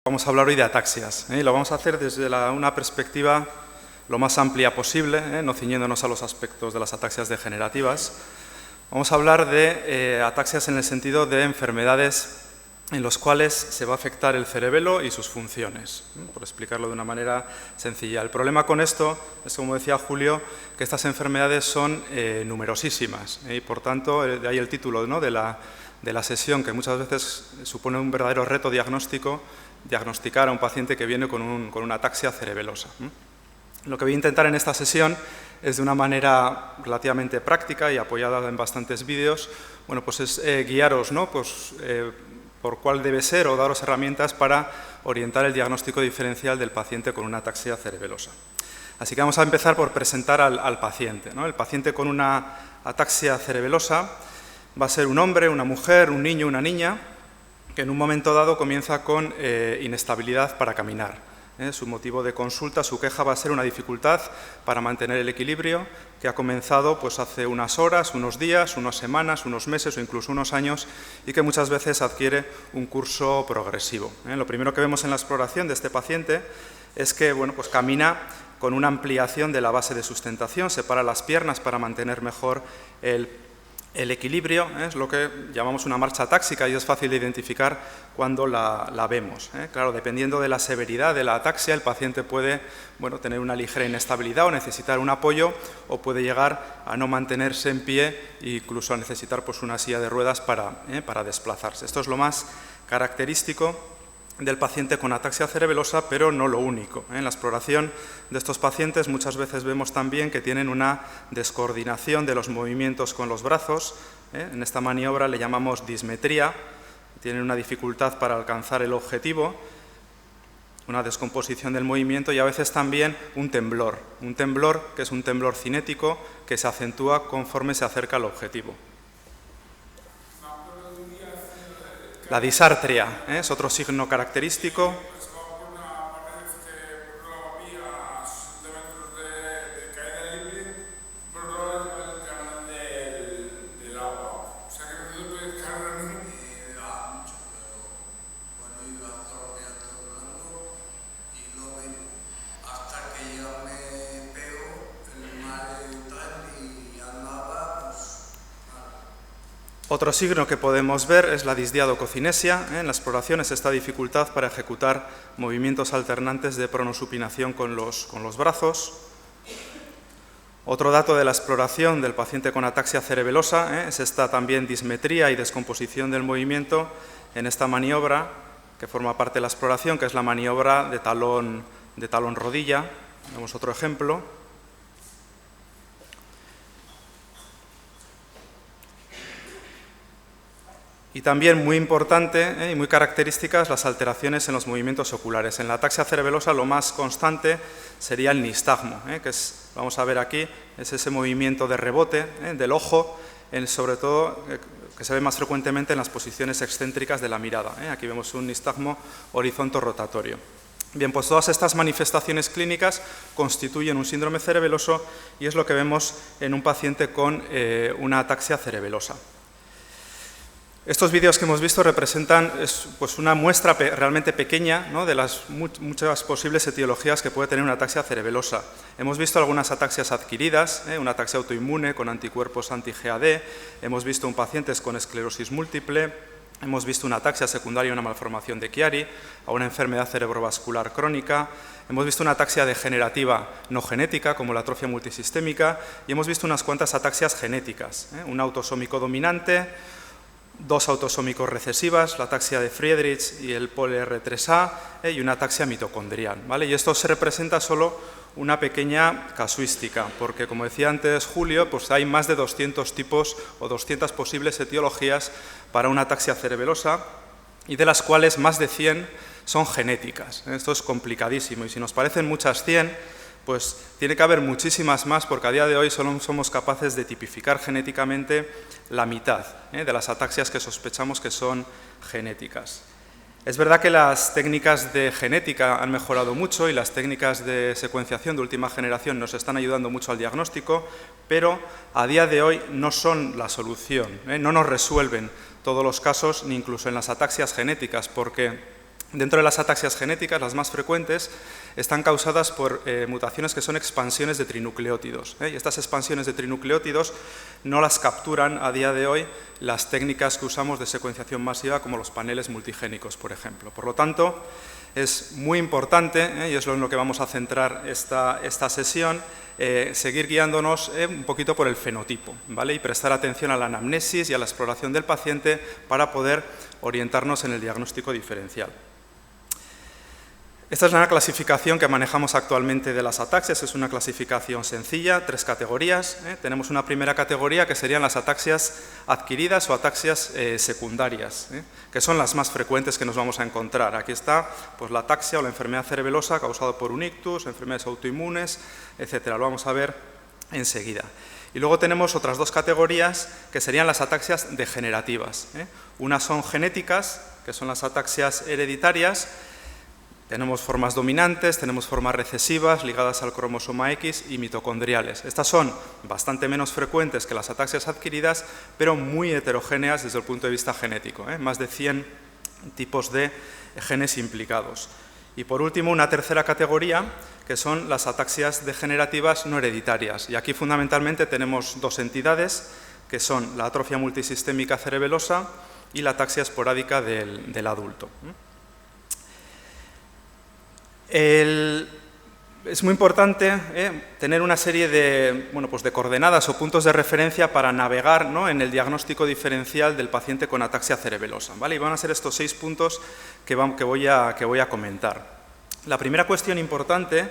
Vamos a hablar hoy de ataxias, y lo vamos a hacer desde una perspectiva lo más amplia posible, no ciñéndonos a los aspectos de las ataxias degenerativas. Vamos a hablar de ataxias en el sentido de enfermedades en las cuales se va a afectar el cerebelo y sus funciones, por explicarlo de una manera sencilla. El problema con esto es, como decía Julio, que estas enfermedades son numerosísimas, y por tanto, de ahí el título, ¿no?, de la sesión, que muchas veces supone un verdadero reto diagnóstico, diagnosticar a un paciente que viene con una ataxia cerebelosa. Lo que voy a intentar en esta sesión es, de una manera relativamente práctica y apoyada en bastantes vídeos, bueno, pues es guiaros, ¿no?, pues, por cuál debe ser, o daros herramientas para orientar el diagnóstico diferencial del paciente con una ataxia cerebelosa. Así que vamos a empezar por presentar al paciente, ¿no? El paciente con una ataxia cerebelosa va a ser un hombre, una mujer, un niño, una niña, que en un momento dado comienza con inestabilidad para caminar. Su motivo de consulta, su queja, va a ser una dificultad para mantener el equilibrio que ha comenzado pues, hace unas horas, unos días, unas semanas, unos meses o incluso unos años, y que muchas veces adquiere un curso progresivo. Lo primero que vemos en la exploración de este paciente es que bueno, pues camina con una ampliación de la base de sustentación, separa las piernas para mantener mejor el equilibrio, es lo que llamamos una marcha atáxica, y es fácil de identificar cuando la vemos. Claro, dependiendo de la severidad de la ataxia, el paciente puede tener una ligera inestabilidad o necesitar un apoyo, o puede llegar a no mantenerse en pie e incluso a necesitar pues, una silla de ruedas para desplazarse. Esto es lo más característico del paciente con ataxia cerebelosa, pero no lo único. En la exploración de estos pacientes muchas veces vemos también que tienen una descoordinación de los movimientos con los brazos. En esta maniobra le llamamos dismetría, tienen una dificultad para alcanzar el objetivo, una descomposición del movimiento y a veces también un temblor que es un temblor cinético que se acentúa conforme se acerca al objetivo. La disartria es otro signo característico. Otro signo que podemos ver es la disdiadococinesia. En la exploración es esta dificultad para ejecutar movimientos alternantes de pronosupinación con los brazos. Otro dato de la exploración del paciente con ataxia cerebelosa es esta también dismetría y descomposición del movimiento en esta maniobra que forma parte de la exploración, que es la maniobra de talón-rodilla. Vemos otro ejemplo. Y también muy importante y muy características las alteraciones en los movimientos oculares. En la ataxia cerebelosa lo más constante sería el nistagmo, que es, vamos a ver aquí, es ese movimiento de rebote del ojo, sobre todo que se ve más frecuentemente en las posiciones excéntricas de la mirada. Aquí vemos un nistagmo horizonto-rotatorio. Bien, pues todas estas manifestaciones clínicas constituyen un síndrome cerebeloso y es lo que vemos en un paciente con una ataxia cerebelosa. Estos vídeos que hemos visto representan pues una muestra realmente pequeña, ¿no?, de las muchas posibles etiologías que puede tener una ataxia cerebelosa. Hemos visto algunas ataxias adquiridas, una ataxia autoinmune con anticuerpos anti-GAD, hemos visto un paciente con esclerosis múltiple, hemos visto una ataxia secundaria a una malformación de Chiari, a una enfermedad cerebrovascular crónica, hemos visto una ataxia degenerativa no genética, como la atrofia multisistémica, y hemos visto unas cuantas ataxias genéticas, un autosómico dominante, dos autosómicos recesivas, la ataxia de Friedreich y el POLR3A, y una ataxia mitocondrial, ¿vale? Y esto se representa solo una pequeña casuística, porque como decía antes Julio, pues hay más de 200 tipos o 200 posibles etiologías para una ataxia cerebelosa, y de las cuales más de 100 son genéticas. Esto es complicadísimo, y si nos parecen muchas 100, pues tiene que haber muchísimas más, porque a día de hoy solo somos capaces de tipificar genéticamente la mitad de las ataxias que sospechamos que son genéticas. Es verdad que las técnicas de genética han mejorado mucho y las técnicas de secuenciación de última generación nos están ayudando mucho al diagnóstico, pero a día de hoy no son la solución, no nos resuelven todos los casos, ni incluso en las ataxias genéticas, porque Dentro de las ataxias genéticas, las más frecuentes, están causadas por mutaciones que son expansiones de trinucleótidos. Y estas expansiones de trinucleótidos no las capturan a día de hoy las técnicas que usamos de secuenciación masiva, como los paneles multigénicos, por ejemplo. Por lo tanto, es muy importante, y es en lo que vamos a centrar esta sesión, seguir guiándonos un poquito por el fenotipo, ¿vale? Y prestar atención a la anamnesis y a la exploración del paciente para poder orientarnos en el diagnóstico diferencial. Esta es una clasificación que manejamos actualmente de las ataxias, es una clasificación sencilla, 3 categorías. Tenemos una primera categoría que serían las ataxias adquiridas o ataxias secundarias, que son las más frecuentes que nos vamos a encontrar. Aquí está pues, la ataxia o la enfermedad cerebelosa causada por un ictus, enfermedades autoinmunes, etcétera. Lo vamos a ver enseguida. Y luego tenemos otras 2 categorías que serían las ataxias degenerativas. Unas son genéticas, que son las ataxias hereditarias. Tenemos formas dominantes, tenemos formas recesivas ligadas al cromosoma X y mitocondriales. Estas son bastante menos frecuentes que las ataxias adquiridas, pero muy heterogéneas desde el punto de vista genético. Más de 100 tipos de genes implicados. Y por último, una tercera categoría, que son las ataxias degenerativas no hereditarias. Y aquí fundamentalmente tenemos 2 entidades, que son la atrofia multisistémica cerebelosa y la ataxia esporádica del adulto. Es muy importante tener una serie de, de coordenadas o puntos de referencia para navegar, ¿no?, en el diagnóstico diferencial del paciente con ataxia cerebelosa, ¿vale? Y van a ser estos 6 puntos que voy a comentar. La primera cuestión importante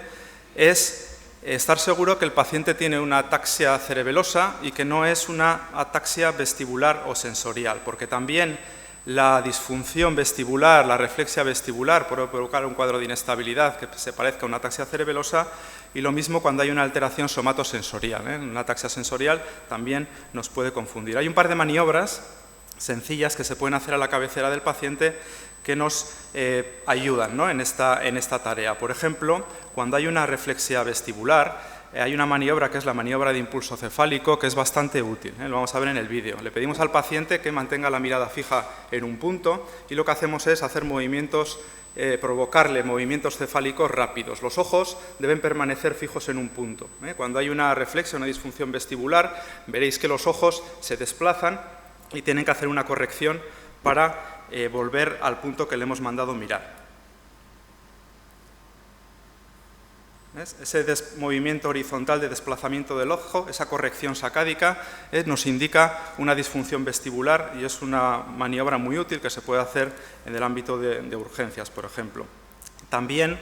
es estar seguro que el paciente tiene una ataxia cerebelosa y que no es una ataxia vestibular o sensorial, porque también la disfunción vestibular, la reflexia vestibular puede provocar un cuadro de inestabilidad que se parezca a una ataxia cerebelosa, y lo mismo cuando hay una alteración somatosensorial. Una ataxia sensorial también nos puede confundir. Hay un par de maniobras sencillas que se pueden hacer a la cabecera del paciente que nos ayudan, ¿no?, en esta tarea. Por ejemplo, cuando hay una reflexia vestibular, hay una maniobra que es la maniobra de impulso cefálico, que es bastante útil, lo vamos a ver en el vídeo. Le pedimos al paciente que mantenga la mirada fija en un punto y lo que hacemos es hacer movimientos, provocarle movimientos cefálicos rápidos. Los ojos deben permanecer fijos en un punto. Cuando hay una reflexia, una disfunción vestibular, veréis que los ojos se desplazan y tienen que hacer una corrección para volver al punto que le hemos mandado mirar. ¿Ves? Ese movimiento horizontal de desplazamiento del ojo, esa corrección sacádica, nos indica una disfunción vestibular y es una maniobra muy útil que se puede hacer en el ámbito de urgencias, por ejemplo. También,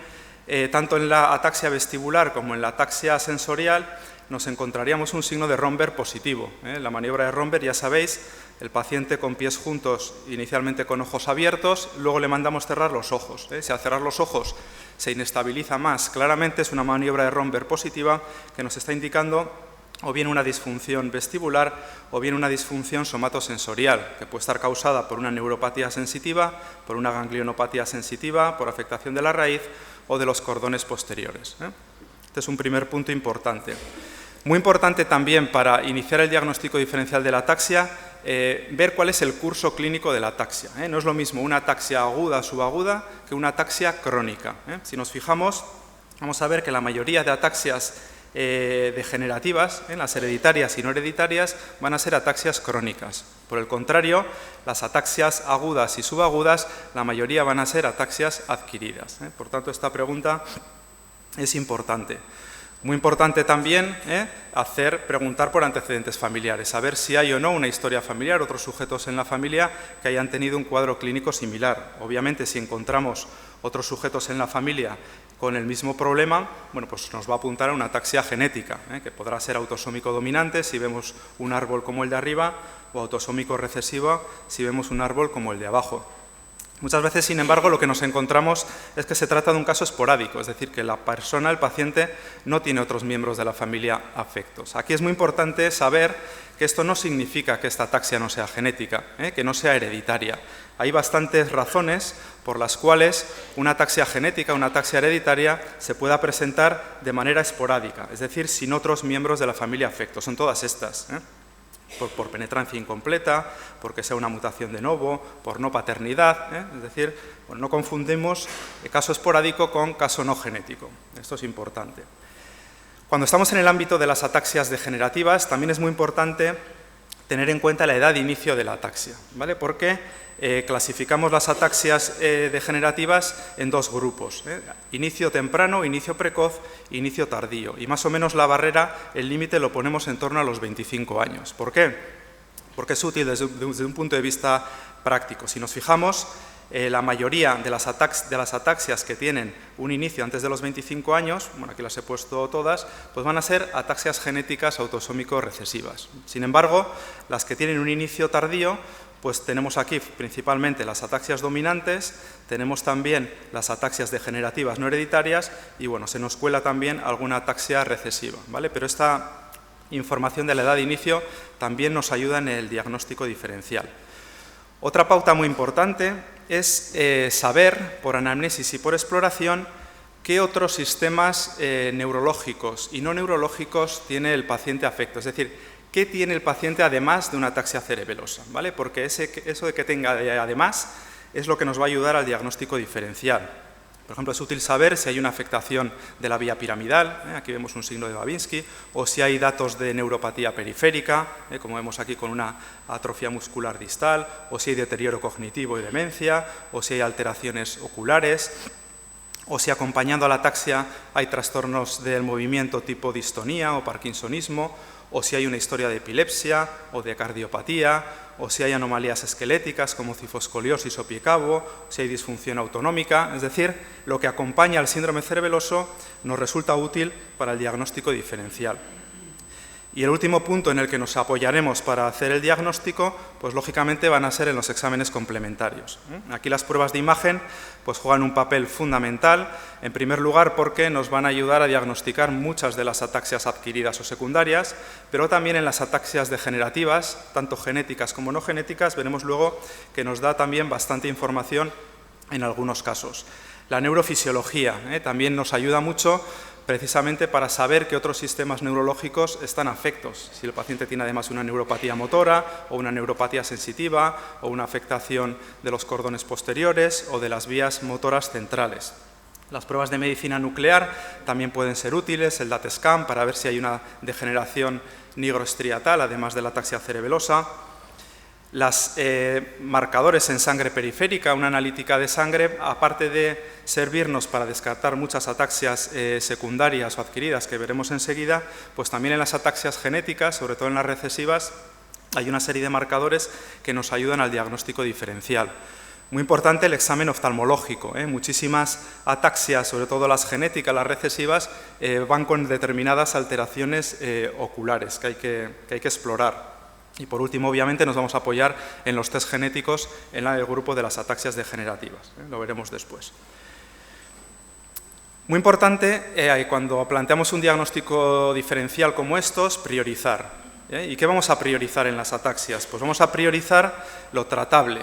tanto en la ataxia vestibular como en la ataxia sensorial, nos encontraríamos un signo de Romberg positivo. La maniobra de Romberg, ya sabéis, el paciente con pies juntos, inicialmente con ojos abiertos, luego le mandamos cerrar los ojos. Si al cerrar los ojos se inestabiliza más, claramente es una maniobra de Romberg positiva que nos está indicando o bien una disfunción vestibular o bien una disfunción somatosensorial, que puede estar causada por una neuropatía sensitiva, por una ganglionopatía sensitiva, por afectación de la raíz o de los cordones posteriores. Este es un primer punto importante. Muy importante también para iniciar el diagnóstico diferencial de la ataxia, ver cuál es el curso clínico de la ataxia. No es lo mismo una ataxia aguda o subaguda que una ataxia crónica. Si nos fijamos, vamos a ver que la mayoría de ataxias degenerativas, las hereditarias y no hereditarias, van a ser ataxias crónicas. Por el contrario, las ataxias agudas y subagudas, la mayoría van a ser ataxias adquiridas. Por tanto, esta pregunta es importante. Muy importante también preguntar por antecedentes familiares, saber si hay o no una historia familiar, otros sujetos en la familia que hayan tenido un cuadro clínico similar. Obviamente, si encontramos otros sujetos en la familia con el mismo problema, pues nos va a apuntar a una ataxia genética, que podrá ser autosómico dominante si vemos un árbol como el de arriba, o autosómico recesivo si vemos un árbol como el de abajo. Muchas veces, sin embargo, lo que nos encontramos es que se trata de un caso esporádico, es decir, que la persona, el paciente, no tiene otros miembros de la familia afectos. Aquí es muy importante saber que esto no significa que esta ataxia no sea genética, que no sea hereditaria. Hay bastantes razones por las cuales una ataxia genética, una ataxia hereditaria, se pueda presentar de manera esporádica, es decir, sin otros miembros de la familia afectos. Son todas estas. por penetrancia incompleta, porque sea una mutación de novo, por no paternidad, es decir, pues no confundimos caso esporádico con caso no genético. Esto es importante. Cuando estamos en el ámbito de las ataxias degenerativas, también es muy importante tener en cuenta la edad de inicio de la ataxia, ¿vale? Porque clasificamos las ataxias degenerativas en dos grupos, inicio temprano, inicio precoz, inicio tardío, y más o menos la barrera, el límite lo ponemos en torno a los 25 años. ¿Por qué? Porque es útil desde un punto de vista práctico. Si nos fijamos, la mayoría de las ataxias que tienen un inicio antes de los 25 años, bueno, aquí las he puesto todas, pues van a ser ataxias genéticas autosómico-recesivas. Sin embargo, las que tienen un inicio tardío, pues tenemos aquí principalmente las ataxias dominantes, tenemos también las ataxias degenerativas no hereditarias y, bueno, se nos cuela también alguna ataxia recesiva, ¿vale? Pero esta información de la edad de inicio también nos ayuda en el diagnóstico diferencial. Otra pauta muy importante es saber, por anamnesis y por exploración, qué otros sistemas neurológicos y no neurológicos tiene el paciente afecto, es decir, qué tiene el paciente además de una ataxia cerebelosa, ¿vale? Porque eso de que tenga además es lo que nos va a ayudar al diagnóstico diferencial. Por ejemplo, es útil saber si hay una afectación de la vía piramidal, aquí vemos un signo de Babinski, o si hay datos de neuropatía periférica, como vemos aquí con una atrofia muscular distal, o si hay deterioro cognitivo y demencia, o si hay alteraciones oculares, o si acompañando a la ataxia hay trastornos del movimiento tipo distonía o parkinsonismo, o si hay una historia de epilepsia o de cardiopatía, o si hay anomalías esqueléticas como cifoscoliosis o pie cabo, si hay disfunción autonómica, es decir, lo que acompaña al síndrome cerebeloso nos resulta útil para el diagnóstico diferencial. Y el último punto en el que nos apoyaremos para hacer el diagnóstico, pues lógicamente van a ser en los exámenes complementarios. Aquí las pruebas de imagen pues juegan un papel fundamental, en primer lugar porque nos van a ayudar a diagnosticar muchas de las ataxias adquiridas o secundarias, pero también en las ataxias degenerativas, tanto genéticas como no genéticas, veremos luego que nos da también bastante información en algunos casos. La neurofisiología también nos ayuda mucho precisamente para saber qué otros sistemas neurológicos están afectos. Si el paciente tiene además una neuropatía motora o una neuropatía sensitiva o una afectación de los cordones posteriores o de las vías motoras centrales. Las pruebas de medicina nuclear también pueden ser útiles, el DAT-SCAN para ver si hay una degeneración nigroestriatal, además de la ataxia cerebelosa. Los marcadores en sangre periférica, una analítica de sangre, aparte de servirnos para descartar muchas ataxias secundarias o adquiridas que veremos enseguida, pues también en las ataxias genéticas, sobre todo en las recesivas, hay una serie de marcadores que nos ayudan al diagnóstico diferencial. Muy importante el examen oftalmológico. Muchísimas ataxias, sobre todo las genéticas, las recesivas, van con determinadas alteraciones oculares que hay que explorar. Y por último, obviamente, nos vamos a apoyar en los test genéticos en el grupo de las ataxias degenerativas. Lo veremos después. Muy importante, cuando planteamos un diagnóstico diferencial como estos, priorizar. ¿Y qué vamos a priorizar en las ataxias? Pues vamos a priorizar lo tratable.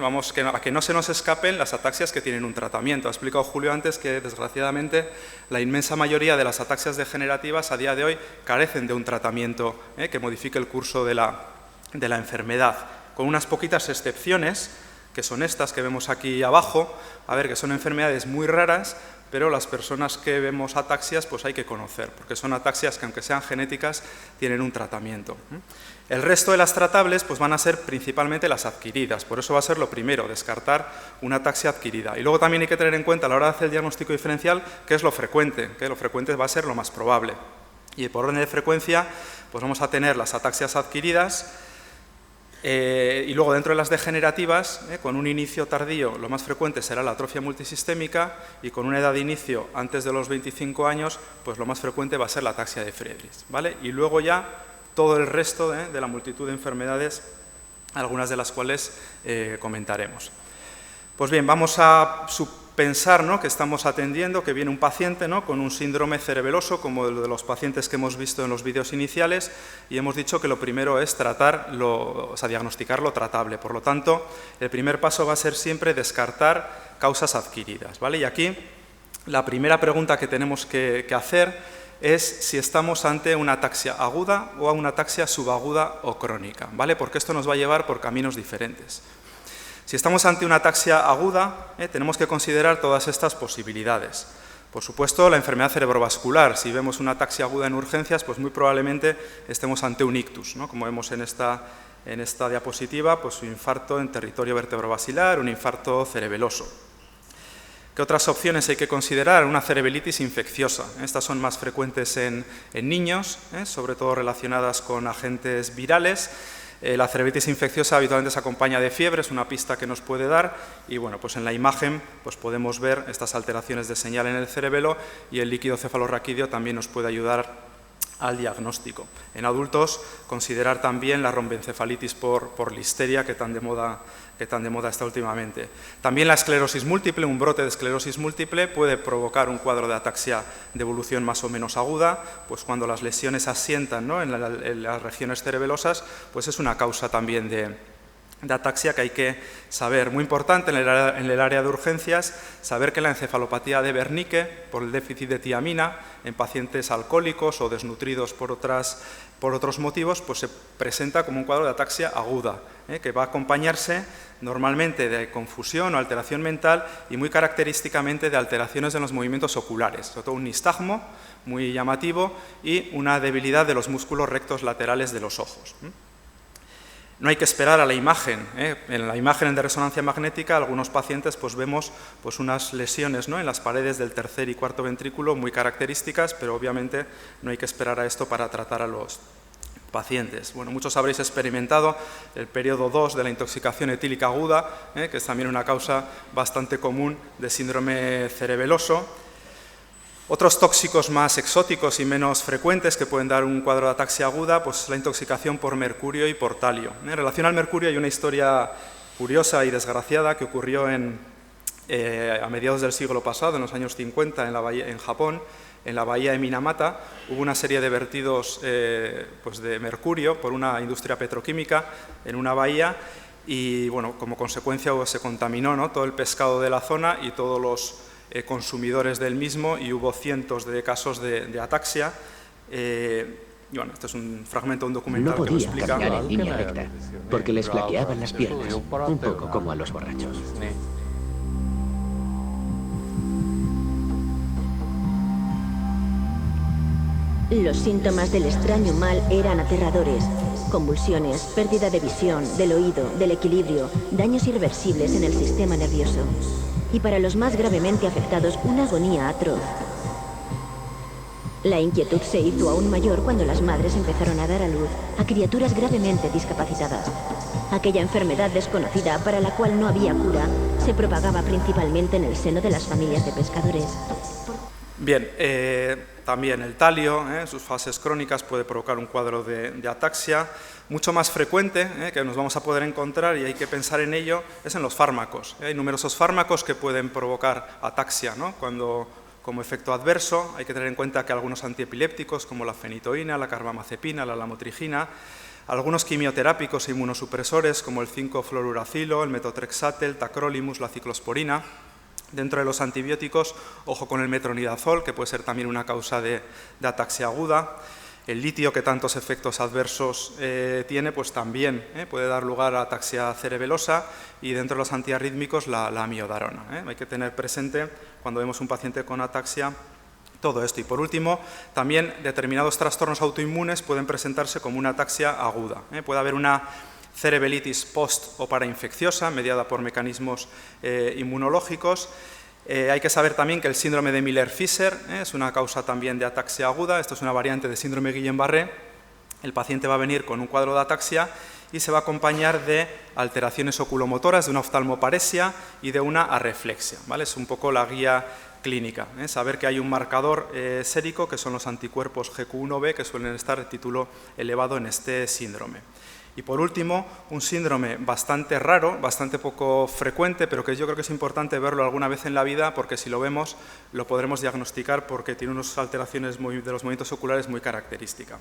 Vamos a que no se nos escapen las ataxias que tienen un tratamiento. Ha explicado Julio antes que, desgraciadamente, la inmensa mayoría de las ataxias degenerativas a día de hoy carecen de un tratamiento que modifique el curso de la enfermedad, con unas poquitas excepciones, que son estas que vemos aquí abajo, que son enfermedades muy raras, pero las personas que vemos ataxias pues hay que conocer, porque son ataxias que, aunque sean genéticas, tienen un tratamiento. El resto de las tratables pues van a ser principalmente las adquiridas, por eso va a ser lo primero, descartar una ataxia adquirida. Y luego también hay que tener en cuenta a la hora de hacer el diagnóstico diferencial qué es lo frecuente, que lo frecuente va a ser lo más probable. Y por orden de frecuencia pues vamos a tener las ataxias adquiridas, y luego dentro de las degenerativas, con un inicio tardío, lo más frecuente será la atrofia multisistémica, y con una edad de inicio antes de los 25 años, pues lo más frecuente va a ser la ataxia de Friedreich, ¿vale? Y luego ya todo el resto de la multitud de enfermedades, algunas de las cuales comentaremos. Pues bien, vamos a pensar, ¿no?, que estamos atendiendo, que viene un paciente, ¿no?, con un síndrome cerebeloso, como el de los pacientes que hemos visto en los vídeos iniciales, y hemos dicho que lo primero es diagnosticar lo tratable. Por lo tanto, el primer paso va a ser siempre descartar causas adquiridas, ¿vale? Y aquí la primera pregunta que tenemos que hacer es si estamos ante una ataxia aguda o a una ataxia subaguda o crónica, ¿vale? Porque esto nos va a llevar por caminos diferentes. Si estamos ante una ataxia aguda, tenemos que considerar todas estas posibilidades. Por supuesto, la enfermedad cerebrovascular. Si vemos una ataxia aguda en urgencias, pues muy probablemente estemos ante un ictus, ¿no? Como vemos en esta diapositiva, pues un infarto en territorio vertebrobasilar, un infarto cerebeloso. ¿Qué otras opciones hay que considerar? Una cerebelitis infecciosa. Estas son más frecuentes en niños, sobre todo relacionadas con agentes virales. La cerebelitis infecciosa habitualmente se acompaña de fiebre, es una pista que nos puede dar, y bueno, pues en la imagen pues podemos ver estas alteraciones de señal en el cerebelo, y el líquido cefalorraquídeo también nos puede ayudar al diagnóstico. En adultos, considerar también la rombencefalitis por listeria, que tan de moda está últimamente. También la esclerosis múltiple, un brote de esclerosis múltiple puede provocar un cuadro de ataxia de evolución más o menos aguda, pues cuando las lesiones asientan, ¿no?, en las regiones cerebelosas, pues es una causa también de ataxia que hay que saber. Muy importante en el área de urgencias, saber que la encefalopatía de Wernicke, por el déficit de tiamina, en pacientes alcohólicos o desnutridos por otros motivos, pues se presenta como un cuadro de ataxia aguda, que va a acompañarse normalmente de confusión o alteración mental y muy característicamente de alteraciones en los movimientos oculares, sobre todo un nistagmo muy llamativo y una debilidad de los músculos rectos laterales de los ojos. No hay que esperar a la imagen. En la imagen de resonancia magnética, algunos pacientes pues vemos pues unas lesiones, ¿no?, en las paredes del tercer y cuarto ventrículo muy características, pero obviamente no hay que esperar a esto para tratar a los pacientes. Bueno, muchos habréis experimentado el periodo 2 de la intoxicación etílica aguda, que es también una causa bastante común de síndrome cerebeloso. Otros tóxicos más exóticos y menos frecuentes que pueden dar un cuadro de ataxia aguda, pues la intoxicación por mercurio y por talio. En relación al mercurio hay una historia curiosa y desgraciada que ocurrió a mediados del siglo pasado, en los años 50, en Japón, en la bahía de Minamata. Hubo una serie de vertidos pues de mercurio por una industria petroquímica en una bahía y, bueno, como consecuencia se contaminó, ¿no?, todo el pescado de la zona y todos los consumidores del mismo, y hubo cientos de casos de ataxia. Y bueno, este es un fragmento de un documental que lo explica. No podían caminar en línea recta, porque les flaqueaban las piernas, un poco como a los borrachos. Los síntomas del extraño mal eran aterradores. Convulsiones, pérdida de visión, del oído, del equilibrio, daños irreversibles en el sistema nervioso. Y para los más gravemente afectados, una agonía atroz. La inquietud se hizo aún mayor cuando las madres empezaron a dar a luz a criaturas gravemente discapacitadas. Aquella enfermedad desconocida para la cual no había cura se propagaba principalmente en el seno de las familias de pescadores. Bien, también el talio, en sus fases crónicas, puede provocar un cuadro de ataxia. Mucho más frecuente, que nos vamos a poder encontrar, y hay que pensar en ello, es en los fármacos. Hay numerosos fármacos que pueden provocar ataxia, ¿no?, como efecto adverso. Hay que tener en cuenta que algunos antiepilépticos, como la fenitoína, la carbamazepina, la lamotrigina, algunos quimioterápicos e inmunosupresores, como el 5-fluoruracilo, el metotrexate, el tacrolimus, la ciclosporina. Dentro de los antibióticos, ojo con el metronidazol, que puede ser también una causa de ataxia aguda. El litio, que tantos efectos adversos tiene, pues también puede dar lugar a ataxia cerebelosa, y dentro de los antiarrítmicos la amiodarona. Hay que tener presente, cuando vemos un paciente con ataxia, todo esto. Y por último, también determinados trastornos autoinmunes pueden presentarse como una ataxia aguda. Puede haber una cerebelitis post o parainfecciosa mediada por mecanismos inmunológicos. Hay que saber también que el síndrome de Miller-Fisher es una causa también de ataxia aguda. Esto es una variante de síndrome Guillain-Barré. El paciente va a venir con un cuadro de ataxia y se va a acompañar de alteraciones oculomotoras, de una oftalmoparesia y de una arreflexia, ¿vale? Es un poco la guía clínica. Saber que hay un marcador sérico, que son los anticuerpos GQ1B, que suelen estar de título elevado en este síndrome. Y por último, un síndrome bastante raro, bastante poco frecuente, pero que yo creo que es importante verlo alguna vez en la vida, porque si lo vemos lo podremos diagnosticar, porque tiene unas alteraciones de los movimientos oculares muy características,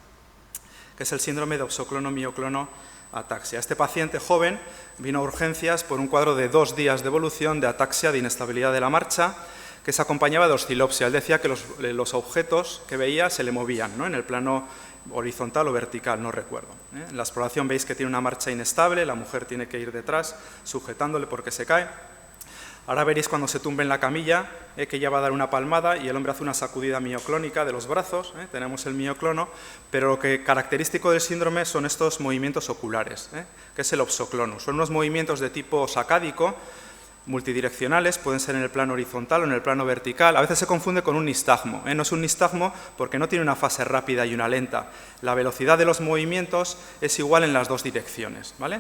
que es el síndrome de oxoclono-mioclono ataxia. Este paciente joven vino a urgencias por un cuadro de 2 días de evolución de ataxia, de inestabilidad de la marcha, que se acompañaba de oscilopsia. Él decía que los objetos que veía se le movían, ¿no?, en el plano horizontal o vertical, no recuerdo. En la exploración veis que tiene una marcha inestable, la mujer tiene que ir detrás sujetándole porque se cae. Ahora veréis cuando se tumbe en la camilla que ella va a dar una palmada y el hombre hace una sacudida mioclónica de los brazos, tenemos el mioclono, pero lo que característico del síndrome son estos movimientos oculares, que es el opsoclonus. Son unos movimientos de tipo sacádico, multidireccionales, pueden ser en el plano horizontal o en el plano vertical. A veces se confunde con un nistagmo. No es un nistagmo porque no tiene una fase rápida y una lenta. La velocidad de los movimientos es igual en las dos direcciones, ¿vale?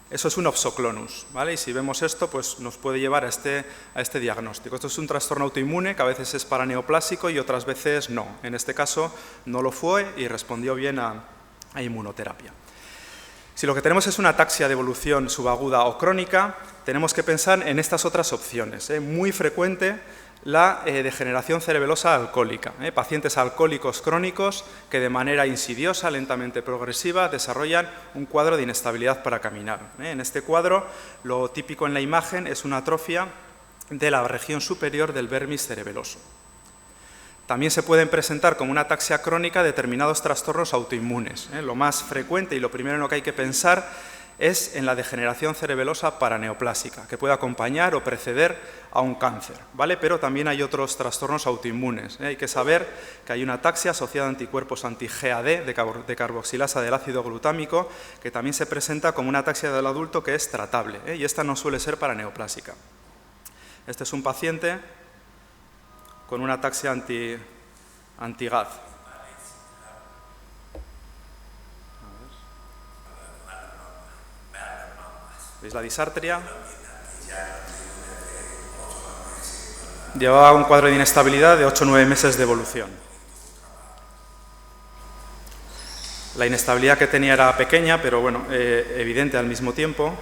Eso es un opsoclonus, ¿vale? Y si vemos esto, pues nos puede llevar a este diagnóstico. Esto es un trastorno autoinmune que a veces es paraneoplásico y otras veces no. En este caso no lo fue y respondió bien a inmunoterapia. Si lo que tenemos es una ataxia de evolución subaguda o crónica, tenemos que pensar en estas otras opciones. Muy frecuente la degeneración cerebelosa alcohólica. Pacientes alcohólicos crónicos que de manera insidiosa, lentamente progresiva, desarrollan un cuadro de inestabilidad para caminar. En este cuadro, lo típico en la imagen es una atrofia de la región superior del vermis cerebeloso. También se pueden presentar como una ataxia crónica determinados trastornos autoinmunes. Lo más frecuente y lo primero en lo que hay que pensar es en la degeneración cerebelosa paraneoplásica, que puede acompañar o preceder a un cáncer, ¿vale? Pero también hay otros trastornos autoinmunes. Hay que saber que hay una ataxia asociada a anticuerpos anti-GAD de carboxilasa del ácido glutámico, que también se presenta como una ataxia del adulto que es tratable, y esta no suele ser paraneoplásica. Este es un paciente con una ataxia anti-GAD. ¿Veis la disartria? Llevaba un cuadro de inestabilidad de 8 o 9 meses de evolución. La inestabilidad que tenía era pequeña, pero bueno, evidente al mismo tiempo.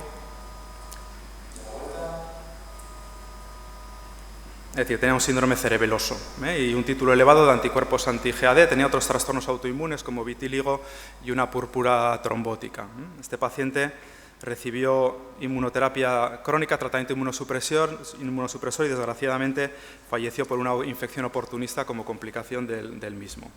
Es decir, tenía un síndrome cerebeloso y un título elevado de anticuerpos anti-GAD, tenía otros trastornos autoinmunes como vitíligo y una púrpura trombótica. Este paciente recibió inmunoterapia crónica, tratamiento inmunosupresor y desgraciadamente falleció por una infección oportunista como complicación del mismo.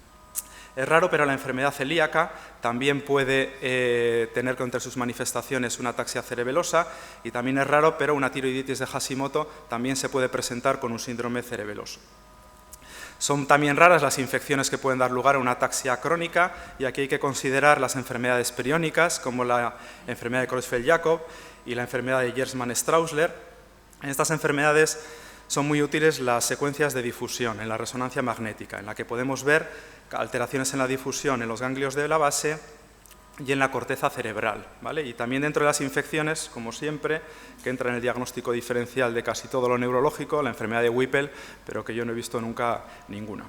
Es raro, pero la enfermedad celíaca también puede tener entre sus manifestaciones una ataxia cerebelosa y también es raro, pero una tiroiditis de Hashimoto también se puede presentar con un síndrome cerebeloso. Son también raras las infecciones que pueden dar lugar a una ataxia crónica y aquí hay que considerar las enfermedades periónicas como la enfermedad de Creutzfeldt-Jakob y la enfermedad de Gerstmann-Straussler. En estas enfermedades son muy útiles las secuencias de difusión en la resonancia magnética, en la que podemos ver alteraciones en la difusión en los ganglios de la base y en la corteza cerebral, ¿vale? Y también dentro de las infecciones, como siempre, que entra en el diagnóstico diferencial de casi todo lo neurológico, la enfermedad de Whipple, pero que yo no he visto nunca ninguna.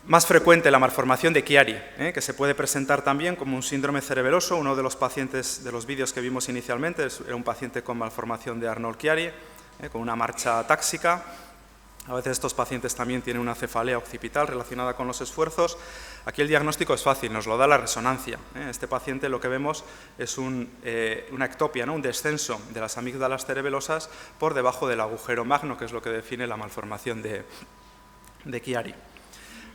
Más frecuente la malformación de Chiari, que se puede presentar también como un síndrome cerebeloso. Uno de los pacientes de los vídeos que vimos inicialmente era un paciente con malformación de Arnold-Chiari, con una marcha atáxica. A veces estos pacientes también tienen una cefalea occipital relacionada con los esfuerzos. Aquí el diagnóstico es fácil, nos lo da la resonancia. En este paciente lo que vemos es una ectopia, un descenso de las amígdalas cerebelosas por debajo del agujero magno, que es lo que define la malformación de Chiari.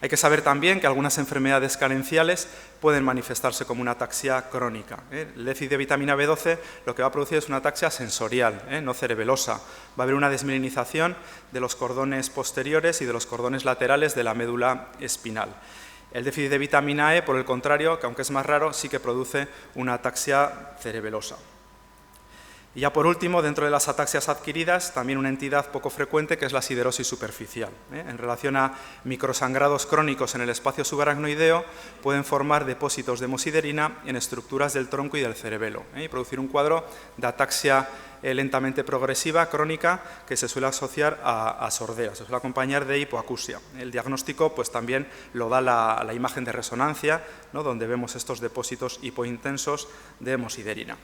Hay que saber también que algunas enfermedades carenciales pueden manifestarse como una ataxia crónica. El déficit de vitamina B12 lo que va a producir es una ataxia sensorial, no cerebelosa. Va a haber una desmielinización de los cordones posteriores y de los cordones laterales de la médula espinal. El déficit de vitamina E, por el contrario, que aunque es más raro, sí que produce una ataxia cerebelosa. Y ya por último, dentro de las ataxias adquiridas, también una entidad poco frecuente que es la siderosis superficial. En relación a microsangrados crónicos en el espacio subaracnoideo, pueden formar depósitos de hemosiderina en estructuras del tronco y del cerebelo y producir un cuadro de ataxia lentamente progresiva, crónica, que se suele asociar a sordera, se suele acompañar de hipoacusia. El diagnóstico pues, también lo da la imagen de resonancia, donde vemos estos depósitos hipointensos de hemosiderina.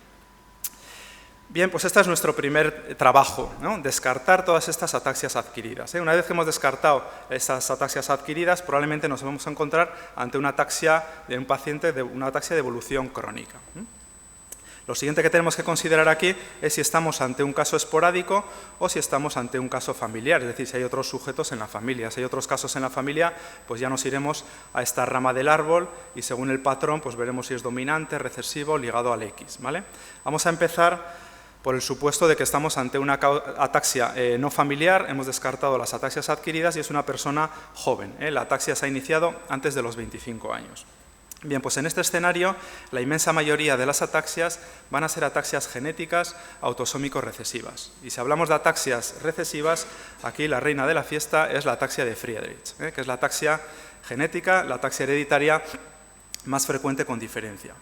Bien, pues este es nuestro primer trabajo, descartar todas estas ataxias adquiridas. Una vez que hemos descartado estas ataxias adquiridas, probablemente nos vamos a encontrar ante una ataxia de un paciente de una ataxia de evolución crónica. Lo siguiente que tenemos que considerar aquí es si estamos ante un caso esporádico o si estamos ante un caso familiar, es decir, si hay otros sujetos en la familia. Si hay otros casos en la familia, pues ya nos iremos a esta rama del árbol y según el patrón pues veremos si es dominante, recesivo, ligado al X, ¿vale? Vamos a empezar por el supuesto de que estamos ante una ataxia no familiar, hemos descartado las ataxias adquiridas y es una persona joven, ¿eh? La ataxia se ha iniciado antes de los 25 años. Bien, pues en este escenario la inmensa mayoría de las ataxias van a ser ataxias genéticas autosómico-recesivas. Y si hablamos de ataxias recesivas, aquí la reina de la fiesta es la ataxia de Friedreich, que es la ataxia genética, la ataxia hereditaria más frecuente con diferencia.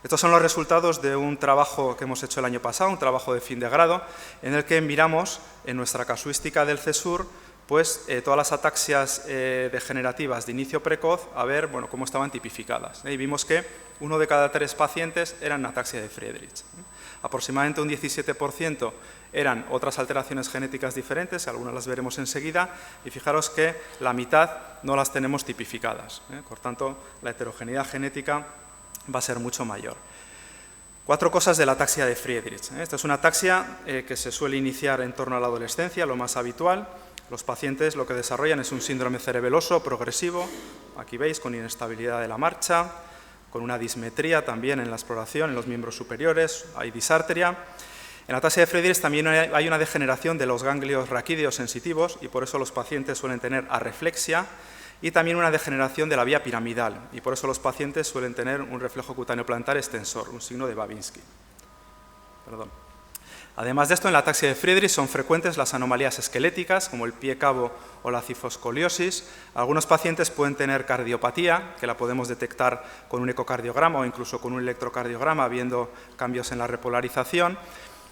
Estos son los resultados de un trabajo que hemos hecho el año pasado, un trabajo de fin de grado, en el que miramos en nuestra casuística del CESUR pues todas las ataxias degenerativas de inicio precoz, a ver cómo estaban tipificadas. Y vimos que 1 de cada 3 pacientes eran ataxia de Friedreich. Aproximadamente un 17% eran otras alteraciones genéticas diferentes, algunas las veremos enseguida, y fijaros que la mitad no las tenemos tipificadas. Por tanto, la heterogeneidad genética va a ser mucho mayor. 4 cosas de la ataxia de Friedreich. Esta es una ataxia que se suele iniciar en torno a la adolescencia, lo más habitual. Los pacientes lo que desarrollan es un síndrome cerebeloso progresivo, aquí veis, con inestabilidad de la marcha, con una dismetría también en la exploración, en los miembros superiores, hay disartria. En la ataxia de Friedreich también hay una degeneración de los ganglios raquídeos sensitivos y por eso los pacientes suelen tener arreflexia y también una degeneración de la vía piramidal y por eso los pacientes suelen tener un reflejo cutáneo plantar extensor, un signo de Babinski. Además de esto, en la ataxia de Friedreich son frecuentes las anomalías esqueléticas, como el pie cabo o la cifoscoliosis. Algunos pacientes pueden tener cardiopatía, que la podemos detectar con un ecocardiograma o incluso con un electrocardiograma, viendo cambios en la repolarización.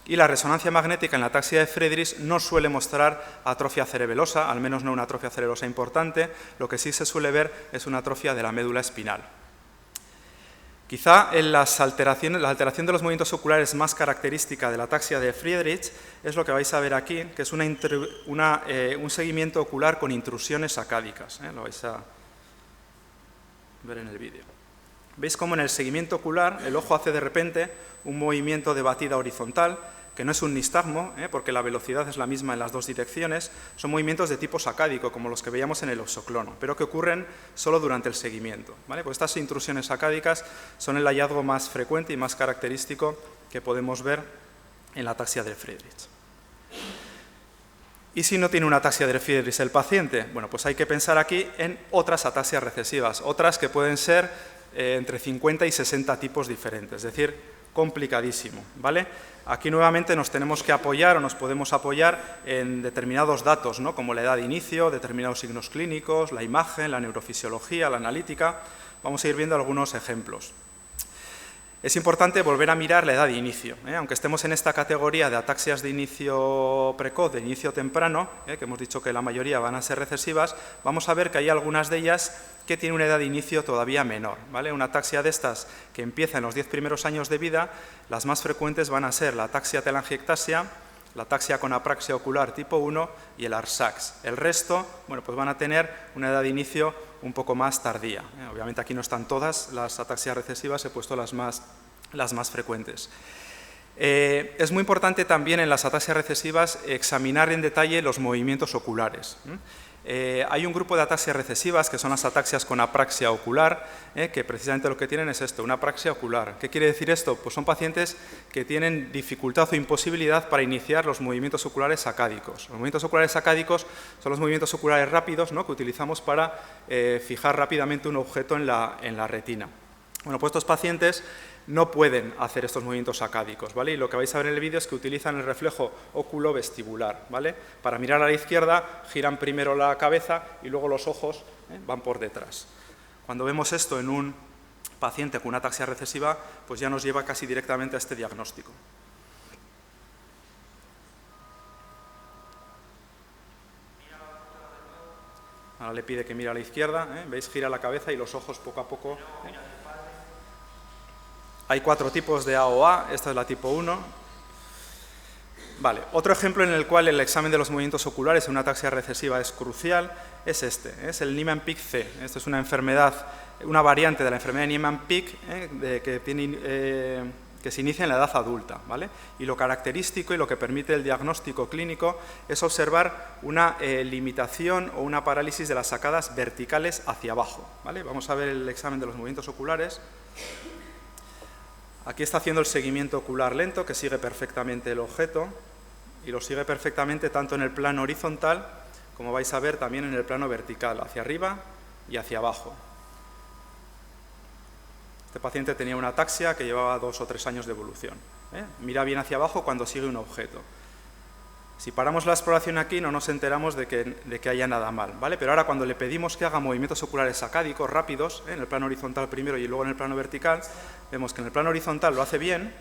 Y la resonancia magnética en la ataxia de Friedreich no suele mostrar atrofia cerebelosa, al menos no una atrofia cerebelosa importante. Lo que sí se suele ver es una atrofia de la médula espinal. Quizá en la alteración de los movimientos oculares más característica de la ataxia de Friedreich es lo que vais a ver aquí, que es un seguimiento ocular con intrusiones sacádicas. Lo vais a ver en el vídeo. Veis cómo en el seguimiento ocular el ojo hace de repente un movimiento de batida horizontal, que no es un nistagmo, porque la velocidad es la misma en las dos direcciones, son movimientos de tipo sacádico, como los que veíamos en el oxoclono, pero que ocurren solo durante el seguimiento. ¿Vale? Pues estas intrusiones sacádicas son el hallazgo más frecuente y más característico que podemos ver en la ataxia de Friedreich. ¿Y si no tiene una ataxia de Friedreich el paciente? Bueno, pues hay que pensar aquí en otras ataxias recesivas, otras que pueden ser entre 50 y 60 tipos diferentes, es decir, complicadísimo, ¿vale? Aquí nuevamente nos tenemos que apoyar o nos podemos apoyar en determinados datos, ¿no? Como la edad de inicio, determinados signos clínicos, la imagen, la neurofisiología, la analítica. Vamos a ir viendo algunos ejemplos. Es importante volver a mirar la edad de inicio, aunque estemos en esta categoría de ataxias de inicio precoz, de inicio temprano, que hemos dicho que la mayoría van a ser recesivas, vamos a ver que hay algunas de ellas que tienen una edad de inicio todavía menor, ¿vale? Una ataxia de estas que empieza en los 10 primeros años de vida, las más frecuentes van a ser la ataxia telangiectasia, la ataxia con apraxia ocular tipo 1 y el ARSAX. El resto, pues van a tener una edad de inicio un poco más tardía. Obviamente aquí no están todas las ataxias recesivas, he puesto las más frecuentes. Es muy importante también en las ataxias recesivas examinar en detalle los movimientos oculares. Hay un grupo de ataxias recesivas que son las ataxias con apraxia ocular, que precisamente lo que tienen es esto, una apraxia ocular. ¿Qué quiere decir esto? Pues son pacientes que tienen dificultad o imposibilidad para iniciar los movimientos oculares sacádicos. Los movimientos oculares sacádicos son los movimientos oculares rápidos, ¿no? Que utilizamos para fijar rápidamente un objeto en la retina. Bueno, pues estos pacientes no pueden hacer estos movimientos sacádicos, ¿vale? Y lo que vais a ver en el vídeo es que utilizan el reflejo oculovestibular, ¿vale? Para mirar a la izquierda, giran primero la cabeza y luego los ojos van por detrás. Cuando vemos esto en un paciente con una ataxia recesiva, pues ya nos lleva casi directamente a este diagnóstico. Ahora le pide que mire a la izquierda, ¿veis? Gira la cabeza y los ojos poco a poco. Hay 4 tipos de AOA, esta es la tipo 1. Vale, otro ejemplo en el cual el examen de los movimientos oculares en una ataxia recesiva es crucial es este, es el Niemann-Pick C. Esta es una enfermedad, una variante de la enfermedad de Niemann-Pick que tiene que se inicia en la edad adulta, ¿vale? Y lo característico y lo que permite el diagnóstico clínico es observar una limitación o una parálisis de las sacadas verticales hacia abajo, ¿vale? Vamos a ver el examen de los movimientos oculares. Aquí está haciendo el seguimiento ocular lento, que sigue perfectamente el objeto, y lo sigue perfectamente tanto en el plano horizontal, como vais a ver también en el plano vertical, hacia arriba y hacia abajo. Este paciente tenía una ataxia que llevaba 2 o 3 años de evolución, ¿eh? Mira bien hacia abajo cuando sigue un objeto. Si paramos la exploración aquí no nos enteramos de que haya nada mal, ¿vale? Pero ahora cuando le pedimos que haga movimientos oculares sacádicos rápidos, en el plano horizontal primero y luego en el plano vertical, vemos que en el plano horizontal lo hace bien.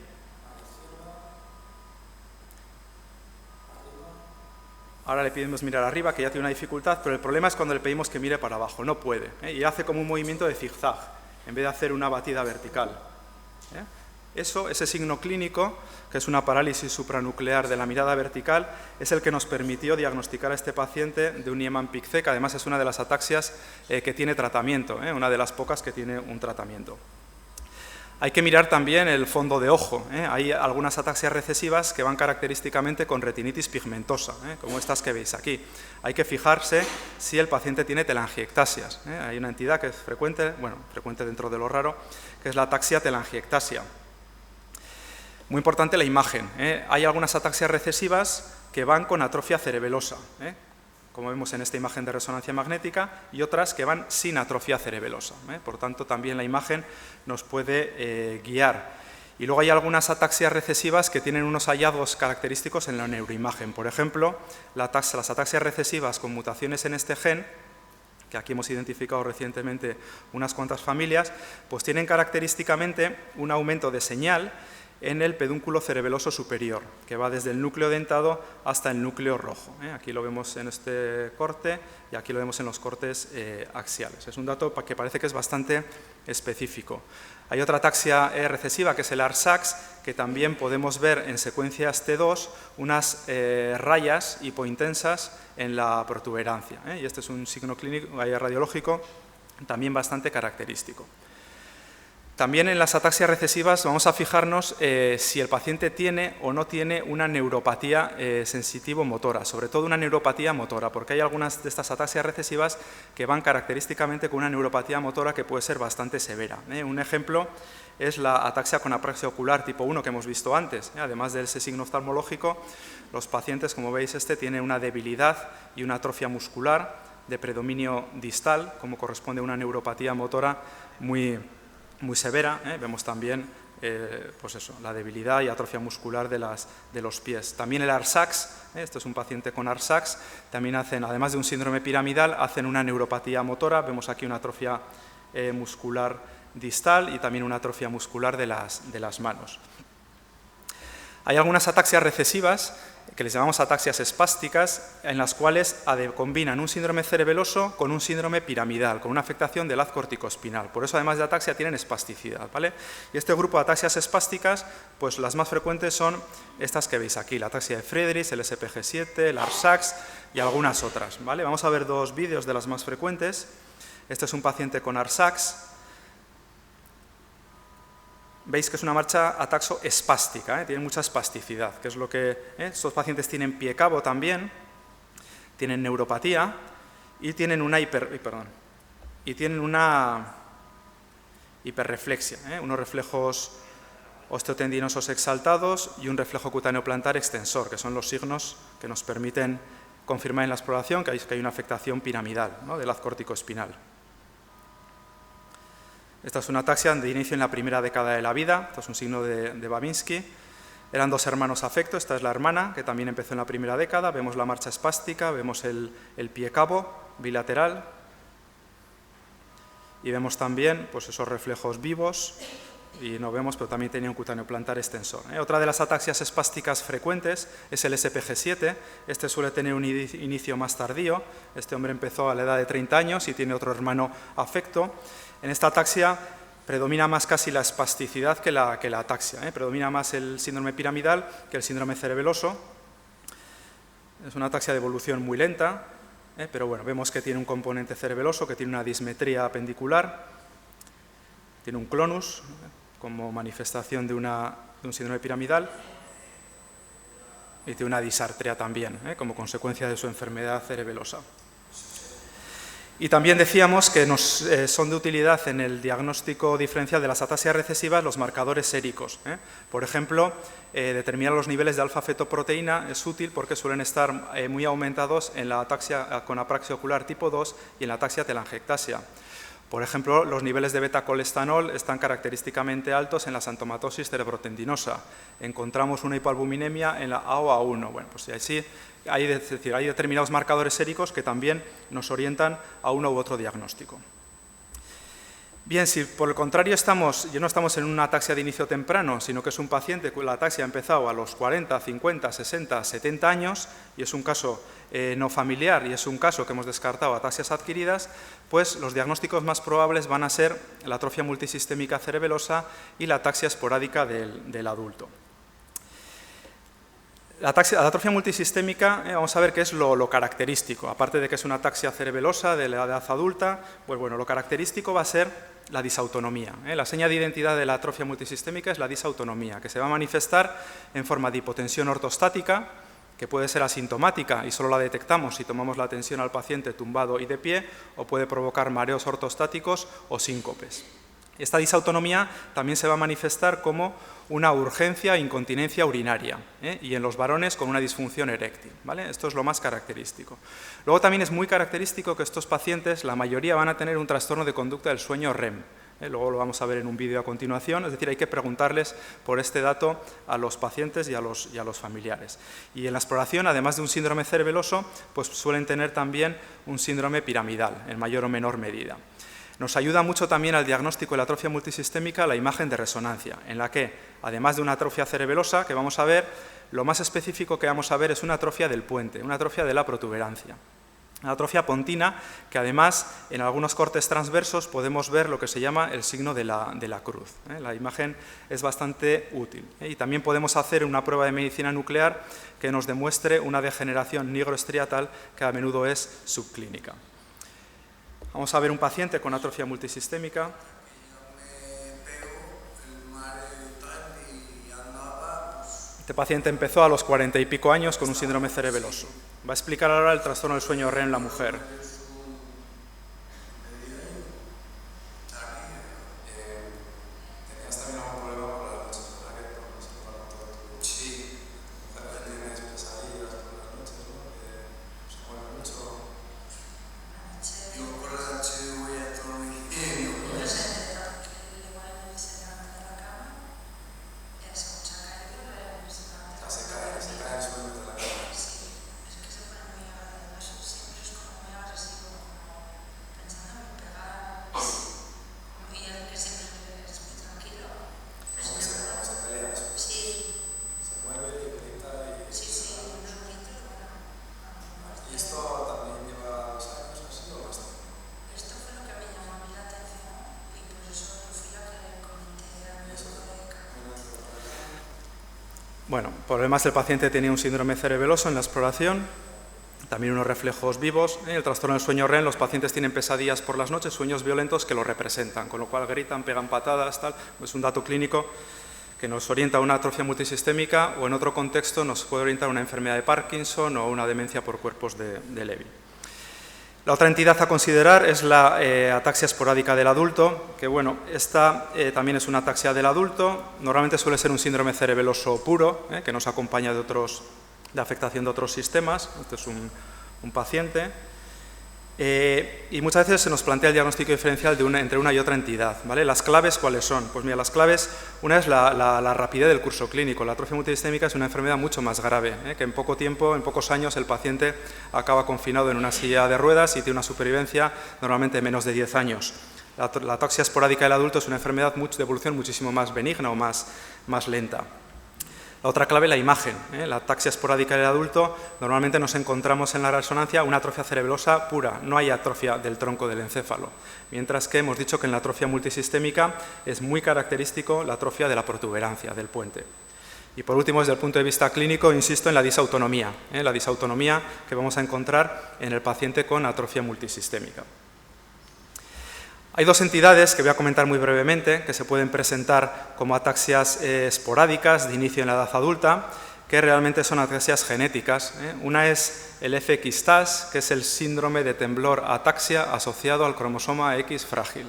Ahora le pedimos mirar arriba, que ya tiene una dificultad, pero el problema es cuando le pedimos que mire para abajo, no puede, ¿eh? Y hace como un movimiento de zigzag, en vez de hacer una batida vertical, ¿eh? Ese signo clínico, que es una parálisis supranuclear de la mirada vertical, es el que nos permitió diagnosticar a este paciente de un Niemann-Pick-C, que además es una de las ataxias que tiene tratamiento, una de las pocas que tiene un tratamiento. Hay que mirar también el fondo de ojo, ¿eh? Hay algunas ataxias recesivas que van característicamente con retinitis pigmentosa, ¿eh? Como estas que veis aquí. Hay que fijarse si el paciente tiene telangiectasias, ¿eh? Hay una entidad que es frecuente, bueno, frecuente dentro de lo raro, que es la ataxia telangiectasia. Muy importante la imagen, ¿eh? Hay algunas ataxias recesivas que van con atrofia cerebelosa, ¿eh? Como vemos en esta imagen de resonancia magnética, y otras que van sin atrofia cerebelosa, ¿eh? Por tanto, también la imagen nos puede guiar. Y luego hay algunas ataxias recesivas que tienen unos hallazgos característicos en la neuroimagen. Por ejemplo, las ataxias recesivas con mutaciones en este gen, que aquí hemos identificado recientemente unas cuantas familias, pues tienen característicamente un aumento de señal en el pedúnculo cerebeloso superior, que va desde el núcleo dentado hasta el núcleo rojo, ¿eh? Aquí lo vemos en este corte y aquí lo vemos en los cortes axiales. Es un dato que parece que es bastante específico. Hay otra ataxia recesiva, que es el ARSAX, que también podemos ver en secuencias T2 unas rayas hipointensas en la protuberancia, ¿eh? Y este es un signo clínico radiológico también bastante característico. También en las ataxias recesivas vamos a fijarnos si el paciente tiene o no tiene una neuropatía sensitivo-motora, sobre todo una neuropatía motora, porque hay algunas de estas ataxias recesivas que van característicamente con una neuropatía motora que puede ser bastante severa, ¿eh? Un ejemplo es la ataxia con apraxia ocular tipo 1 que hemos visto antes, ¿eh? Además de ese signo oftalmológico, los pacientes, como veis, tienen una debilidad y una atrofia muscular de predominio distal, como corresponde a una neuropatía motora muy severa, ¿eh? Vemos también pues eso, la debilidad y atrofia muscular de los pies. También el ARSAX, este es un paciente con ARSAX, también hacen, además de un síndrome piramidal, hacen una neuropatía motora, vemos aquí una atrofia muscular distal y también una atrofia muscular de las manos. Hay algunas ataxias recesivas que les llamamos ataxias espásticas, en las cuales combinan un síndrome cerebeloso con un síndrome piramidal, con una afectación del haz corticoespinal. Por eso, además de ataxia, tienen espasticidad, ¿vale? Y este grupo de ataxias espásticas, pues las más frecuentes son estas que veis aquí, la ataxia de Friedrich, el SPG7, el ARSAX y algunas otras, ¿vale? Vamos a ver 2 vídeos de las más frecuentes. Este es un paciente con ARSAX. Veis que es una marcha ataxo-espástica, ¿eh? Tiene mucha espasticidad, que es lo que... Estos pacientes tienen pie cabo también, tienen neuropatía y tienen una hiperreflexia, ¿eh? Unos reflejos osteotendinosos exaltados y un reflejo cutáneo plantar extensor, que son los signos que nos permiten confirmar en la exploración que hay una afectación piramidal, ¿no? Del haz corticoespinal. Esta es una ataxia de inicio en la primera década de la vida, esto es un signo de Babinski. Eran 2 hermanos afecto, esta es la hermana, que también empezó en la primera década, vemos la marcha espástica, vemos el pie cabo bilateral y vemos también pues, esos reflejos vivos y no vemos, pero también tenía un cutáneo plantar extensor, ¿eh? Otra de las ataxias espásticas frecuentes es el SPG7, este suele tener un inicio más tardío, este hombre empezó a la edad de 30 años y tiene otro hermano afecto. En esta ataxia predomina más casi la espasticidad que la ataxia, ¿eh? Predomina más el síndrome piramidal que el síndrome cerebeloso. Es una ataxia de evolución muy lenta, pero bueno, vemos que tiene un componente cerebeloso, que tiene una dismetría apendicular, tiene un clonus como manifestación de una de un síndrome piramidal y de una disartria también, como consecuencia de su enfermedad cerebelosa. Y también decíamos que nos son de utilidad en el diagnóstico diferencial de las atasias recesivas los marcadores séricos. Por ejemplo, determinar los niveles de alfa-fetoproteína es útil porque suelen estar muy aumentados en la ataxia con apraxia ocular tipo 2 y en la ataxia telangiectasia. Por ejemplo, los niveles de beta-colestanol están característicamente altos en la xantomatosis cerebrotendinosa. Encontramos una hipoalbuminemia en la AOA1. Bueno, pues así hay determinados marcadores séricos que también nos orientan a uno u otro diagnóstico. Bien, si por el contrario no estamos en una ataxia de inicio temprano, sino que es un paciente con la ataxia ha empezado a los 40, 50, 60, 70 años y es un caso no familiar y es un caso que hemos descartado ataxias adquiridas, pues los diagnósticos más probables van a ser la atrofia multisistémica cerebelosa y la ataxia esporádica del adulto. La atrofia multisistémica, vamos a ver qué es lo característico. Aparte de que es una ataxia cerebelosa de la edad adulta, pues bueno, lo característico va a ser la disautonomía. La seña de identidad de la atrofia multisistémica es la disautonomía, que se va a manifestar en forma de hipotensión ortostática, que puede ser asintomática y solo la detectamos si tomamos la tensión al paciente tumbado y de pie, o puede provocar mareos ortostáticos o síncopes. Esta disautonomía también se va a manifestar como una urgencia e incontinencia urinaria, y en los varones con una disfunción eréctil, ¿vale? Esto es lo más característico. Luego también es muy característico que estos pacientes, la mayoría van a tener un trastorno de conducta del sueño REM. Luego lo vamos a ver en un vídeo a continuación, es decir, hay que preguntarles por este dato a los pacientes y a los familiares. Y en la exploración, además de un síndrome cerebeloso, pues suelen tener también un síndrome piramidal, en mayor o menor medida. Nos ayuda mucho también al diagnóstico de la atrofia multisistémica la imagen de resonancia, en la que, además de una atrofia cerebelosa que vamos a ver, lo más específico que vamos a ver es una atrofia del puente, una atrofia de la protuberancia. Una atrofia pontina que además en algunos cortes transversos podemos ver lo que se llama el signo de la cruz. La imagen es bastante útil. Y también podemos hacer una prueba de medicina nuclear que nos demuestre una degeneración nigroestriatal que a menudo es subclínica. Vamos a ver un paciente con atrofia multisistémica. Este paciente empezó a los 40 y pico años con un síndrome cerebeloso. Va a explicar ahora el trastorno del sueño REM en la mujer. Bueno, por lo demás el paciente tenía un síndrome cerebeloso en la exploración, también unos reflejos vivos. En el trastorno del sueño REM los pacientes tienen pesadillas por las noches, sueños violentos que lo representan, con lo cual gritan, pegan patadas, tal. Es un dato clínico que nos orienta a una atrofia multisistémica o en otro contexto nos puede orientar a una enfermedad de Parkinson o una demencia por cuerpos de Levy. La otra entidad a considerar es la ataxia esporádica del adulto, que bueno, esta también es una ataxia del adulto, normalmente suele ser un síndrome cerebeloso puro, que nos acompaña de afectación de otros sistemas. Este es un paciente, y muchas veces se nos plantea el diagnóstico diferencial entre una y otra entidad, ¿vale? Las claves, ¿cuáles son? Pues mira, las claves, una es la rapidez del curso clínico. La atrofia multisistémica es una enfermedad mucho más grave, que en poco tiempo, en pocos años, el paciente acaba confinado en una silla de ruedas y tiene una supervivencia normalmente de menos de 10 años. La ataxia esporádica del adulto es una enfermedad de evolución muchísimo más benigna o más lenta. La otra clave, la imagen. La ataxia esporádica del adulto, normalmente nos encontramos en la resonancia una atrofia cerebelosa pura, no hay atrofia del tronco del encéfalo, mientras que hemos dicho que en la atrofia multisistémica es muy característico la atrofia de la protuberancia, del puente. Y por último, desde el punto de vista clínico, insisto en la disautonomía que vamos a encontrar en el paciente con atrofia multisistémica. Hay dos entidades que voy a comentar muy brevemente, que se pueden presentar como ataxias esporádicas de inicio en la edad adulta, que realmente son ataxias genéticas. Una es el FX-TAS, que es el síndrome de temblor-ataxia asociado al cromosoma X frágil.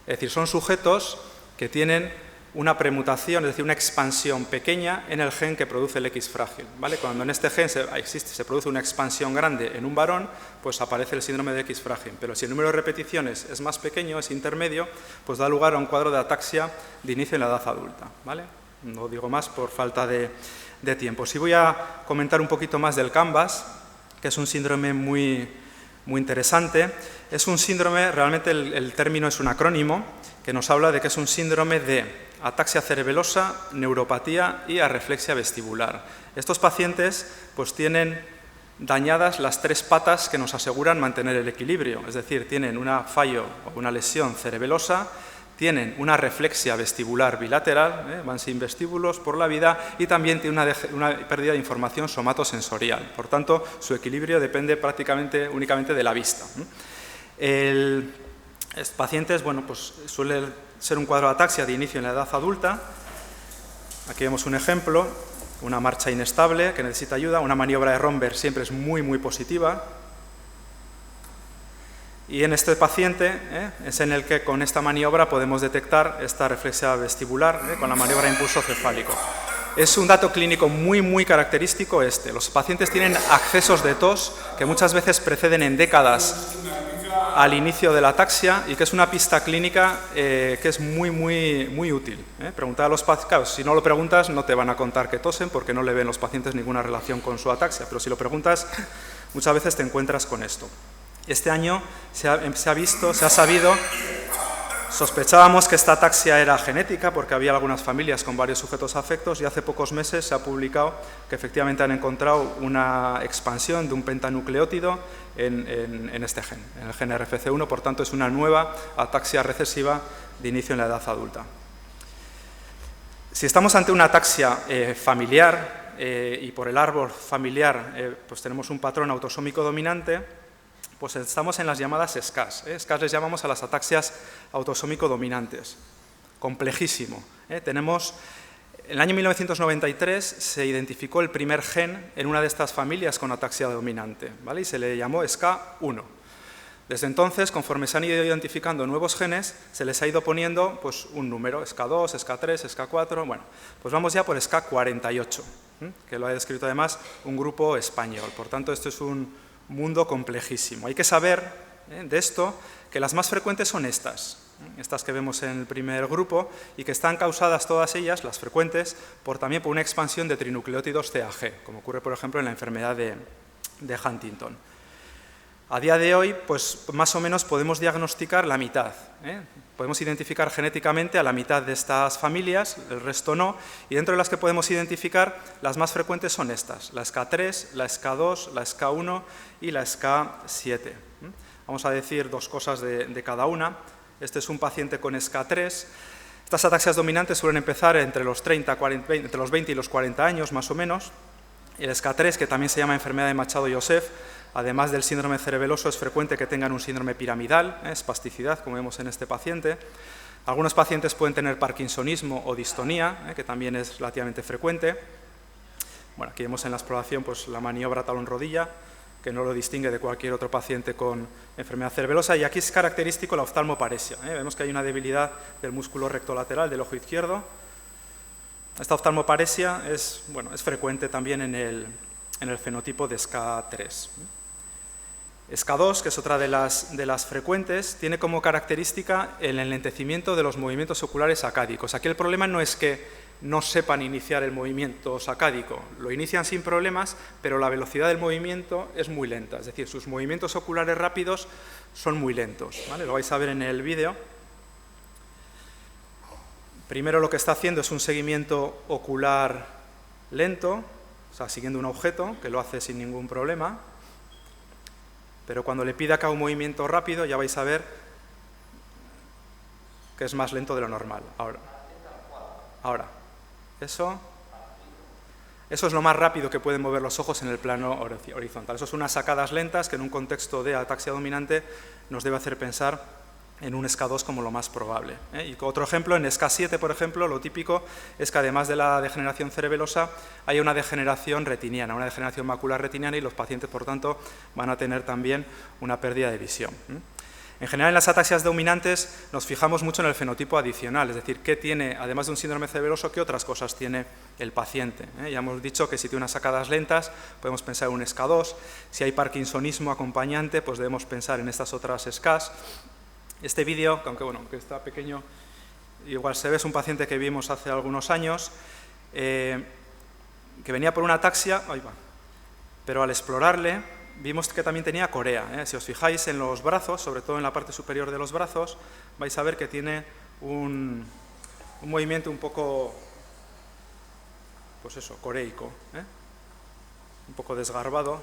Es decir, son sujetos que tienen una premutación, es decir, una expansión pequeña en el gen que produce el X frágil, ¿vale? Cuando en este gen se produce una expansión grande en un varón, pues aparece el síndrome de X frágil. Pero si el número de repeticiones es más pequeño, es intermedio, pues da lugar a un cuadro de ataxia de inicio en la edad adulta, ¿vale? No digo más por falta de tiempo. Sí voy a comentar un poquito más del CANVAS, que es un síndrome muy interesante. Es un síndrome, realmente el término es un acrónimo, que nos habla de que es un síndrome de ataxia cerebelosa, neuropatía y arreflexia vestibular. Estos pacientes pues tienen dañadas las tres patas que nos aseguran mantener el equilibrio, es decir, tienen un fallo o una lesión cerebelosa, tienen una reflexia vestibular bilateral, van sin vestíbulos por la vida, y también tienen una pérdida de información somatosensorial. Por tanto, su equilibrio depende prácticamente únicamente de la vista. Estos pacientes, bueno, pues suele ser un cuadro de ataxia de inicio en la edad adulta. Aquí vemos un ejemplo, una marcha inestable que necesita ayuda, una maniobra de Romberg siempre es muy positiva. Y en este paciente es en el que con esta maniobra podemos detectar esta reflexia vestibular con la maniobra de impulso cefálico. Es un dato clínico muy característico este. Los pacientes tienen accesos de tos que muchas veces preceden en décadas al inicio de la ataxia y que es una pista clínica que es muy útil. Preguntar a los pacientes, claro, si no lo preguntas no te van a contar que tosen porque no le ven los pacientes ninguna relación con su ataxia, pero si lo preguntas muchas veces te encuentras con esto. Este año se ha sabido, sospechábamos que esta ataxia era genética porque había algunas familias con varios sujetos afectos y hace pocos meses se ha publicado que efectivamente han encontrado una expansión de un pentanucleótido en este gen, en el gen RFC1, por tanto es una nueva ataxia recesiva de inicio en la edad adulta. Si estamos ante una ataxia familiar y por el árbol familiar pues tenemos un patrón autosómico dominante, pues estamos en las llamadas SCAS. SCAS les llamamos a las ataxias autosómico dominantes. Complejísimo. Tenemos, en el año 1993 se identificó el primer gen en una de estas familias con ataxia dominante, ¿vale? Y se le llamó SCA1. Desde entonces, conforme se han ido identificando nuevos genes, se les ha ido poniendo pues, un número, SCA2, SCA3, SCA4, bueno, pues vamos ya por SCA48, que lo ha descrito además un grupo español. Por tanto, esto es un mundo complejísimo. Hay que saber de esto que las más frecuentes son estas que vemos en el primer grupo y que están causadas todas ellas, las frecuentes, también por una expansión de trinucleótidos CAG, como ocurre por ejemplo en la enfermedad de Huntington. A día de hoy, pues más o menos podemos diagnosticar la mitad. Podemos identificar genéticamente a la mitad de estas familias, el resto no, y dentro de las que podemos identificar, las más frecuentes son estas, la SCA3, la SCA2, la SCA1 y la SCA7. Vamos a decir dos cosas de cada una. Este es un paciente con SCA3. Estas ataxias dominantes suelen empezar entre los 20 y los 40 años, más o menos. El SCA3, que también se llama enfermedad de Machado-Joseph, además del síndrome cerebeloso, es frecuente que tengan un síndrome piramidal, espasticidad, como vemos en este paciente. Algunos pacientes pueden tener parkinsonismo o distonía, que también es relativamente frecuente. Bueno, aquí vemos en la exploración pues, la maniobra talón-rodilla, que no lo distingue de cualquier otro paciente con enfermedad cerebelosa. Y aquí es característico la oftalmoparesia. Vemos que hay una debilidad del músculo rectolateral del ojo izquierdo. Esta oftalmoparesia es frecuente también en el fenotipo de SCA3. SCA2, que es otra de las frecuentes, tiene como característica el enlentecimiento de los movimientos oculares sacádicos. Aquí el problema no es que no sepan iniciar el movimiento sacádico, lo inician sin problemas, pero la velocidad del movimiento es muy lenta, es decir, sus movimientos oculares rápidos son muy lentos, ¿vale? Lo vais a ver en el vídeo. Primero lo que está haciendo es un seguimiento ocular lento, o sea, siguiendo un objeto, que lo hace sin ningún problema, pero cuando le pida que haga un movimiento rápido ya vais a ver que es más lento de lo normal. Ahora, eso es lo más rápido que pueden mover los ojos en el plano horizontal. Eso son unas sacadas lentas que en un contexto de ataxia dominante nos debe hacer pensar en un SK2 como lo más probable. Y otro ejemplo, en SK7, por ejemplo, lo típico es que además de la degeneración cerebelosa hay una degeneración retiniana, una degeneración macular retiniana, y los pacientes, por tanto, van a tener también una pérdida de visión. En general, en las ataxias dominantes nos fijamos mucho en el fenotipo adicional, es decir, qué tiene, además de un síndrome cerebeloso, qué otras cosas tiene el paciente. Ya hemos dicho que si tiene unas sacadas lentas, podemos pensar en un SK2, si hay parkinsonismo acompañante, pues debemos pensar en estas otras SKs. Este vídeo, aunque bueno, que está pequeño, igual se ve, es un paciente que vimos hace algunos años, que venía por una ataxia, ahí va, pero al explorarle vimos que también tenía corea. Si os fijáis en los brazos, sobre todo en la parte superior de los brazos, vais a ver que tiene un movimiento un poco, pues eso, coreico, un poco desgarbado.